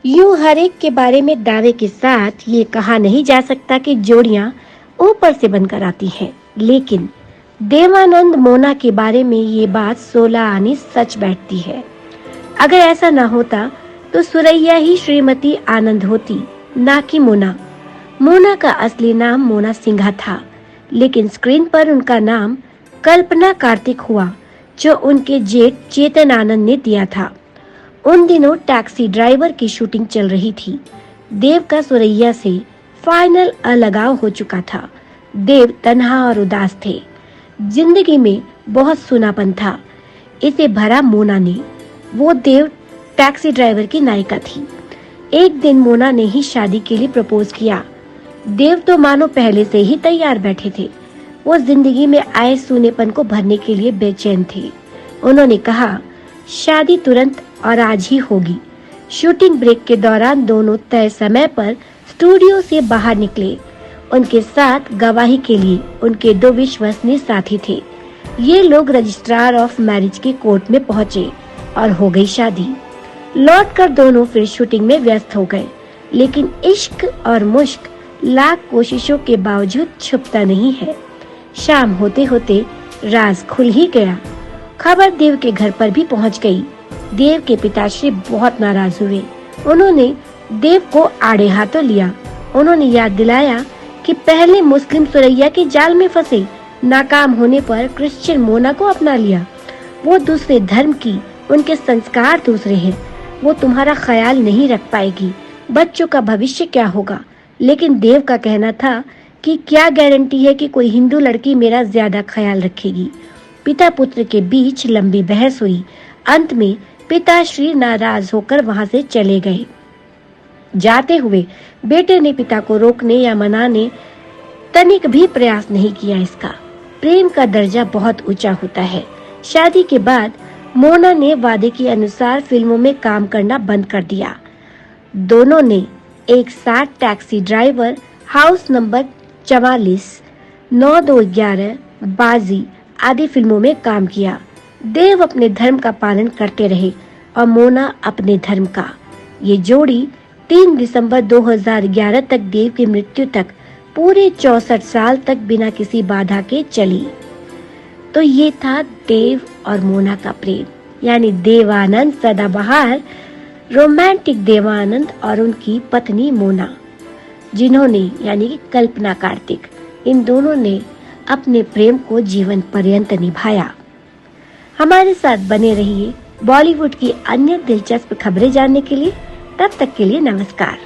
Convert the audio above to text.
यूं हर एक के बारे में दावे के साथ ये कहा नहीं जा सकता कि जोड़ियां ऊपर से बनकर आती हैं, लेकिन देवानंद मोना के बारे में ये बात 16 आने सच बैठती है। अगर ऐसा ना होता तो सुरैया ही श्रीमती आनंद होती, ना कि मोना। मोना का असली नाम मोना सिंघा था, लेकिन स्क्रीन पर उनका नाम कल्पना कार्तिक हुआ, जो उनके जेठ चेतन आनंद ने दिया था। उन दिनों टैक्सी ड्राइवर की शूटिंग चल रही थी। देव का सुरैया से फाइनल अलगाव हो चुका था। देव तन्हा और उदास थे। जिंदगी में बहुत सूनापन था। इसे भरा मोना ने। वो देव टैक्सी ड्राइवर की नायिका थी। एक दिन मोना ने ही शादी के लिए प्रपोज किया। देव तो मानो पहले से ही तैयार बैठे थे। वो जिंदगी में आए सूनेपन को भरने के लिए बेचैन थे। उन्होंने कहा, शादी तुरंत और आज ही होगी। शूटिंग ब्रेक के दौरान दोनों तय समय पर स्टूडियो से बाहर निकले। उनके साथ गवाही के लिए उनके 2 विश्वसनीय साथी थे। ये लोग रजिस्ट्रार ऑफ मैरिज के कोर्ट में पहुंचे और हो गई शादी। लौटकर दोनों फिर शूटिंग में व्यस्त हो गए, लेकिन इश्क और मुश्क लाख कोशिशों के बावजूद छुपता नहीं है। शाम होते होते राज खुल ही गया। खबर देव के घर पर भी पहुंच गई। देव के पिताश्री बहुत नाराज हुए। उन्होंने देव को आड़े हाथों लिया। उन्होंने याद दिलाया कि पहले मुस्लिम सुरैया के जाल में फंसे, नाकाम होने पर क्रिश्चियन मोना को अपना लिया। वो दूसरे धर्म की, उनके संस्कार दूसरे हैं। वो तुम्हारा ख्याल नहीं रख पाएगी। बच्चों का भविष्य क्या होगा? लेकिन देव का कहना था कि क्या गारंटी है कि कोई हिंदू लड़की मेरा ज्यादा ख्याल रखेगी। पिता पुत्र के बीच लंबी बहस हुई। अंत में पिताश्री नाराज होकर वहां से चले गए। जाते हुए बेटे ने पिता को रोकने या मनाने तनिक भी प्रयास नहीं किया। इसका प्रेम का दर्जा बहुत ऊंचा होता है। शादी के बाद मोना ने वादे के अनुसार फिल्मों में काम करना बंद कर दिया। दोनों ने एक साथ टैक्सी ड्राइवर, हाउस नंबर 44, 9211, बाजी आदि फिल्मों में काम किया। देव अपने धर्म का पालन करते रहे और मोना अपने धर्म का। ये जोड़ी 3 दिसंबर 2011 तक देव की मृत्यु तक पूरे 64 साल तक बिना किसी बाधा के चली। तो ये था देव और मोना का प्रेम, यानी देवानंद सदाबहार रोमांटिक देवानंद और उनकी पत्नी मोना, जिन्होंने यानी कि कल्पना कार्तिक, इन दोनों ने अपने प्रेम को जीवन पर्यंत निभाया। हमारे साथ बने रहिए बॉलीवुड की अन्य दिलचस्प खबरें जानने के लिए। तब तक के लिए नमस्कार।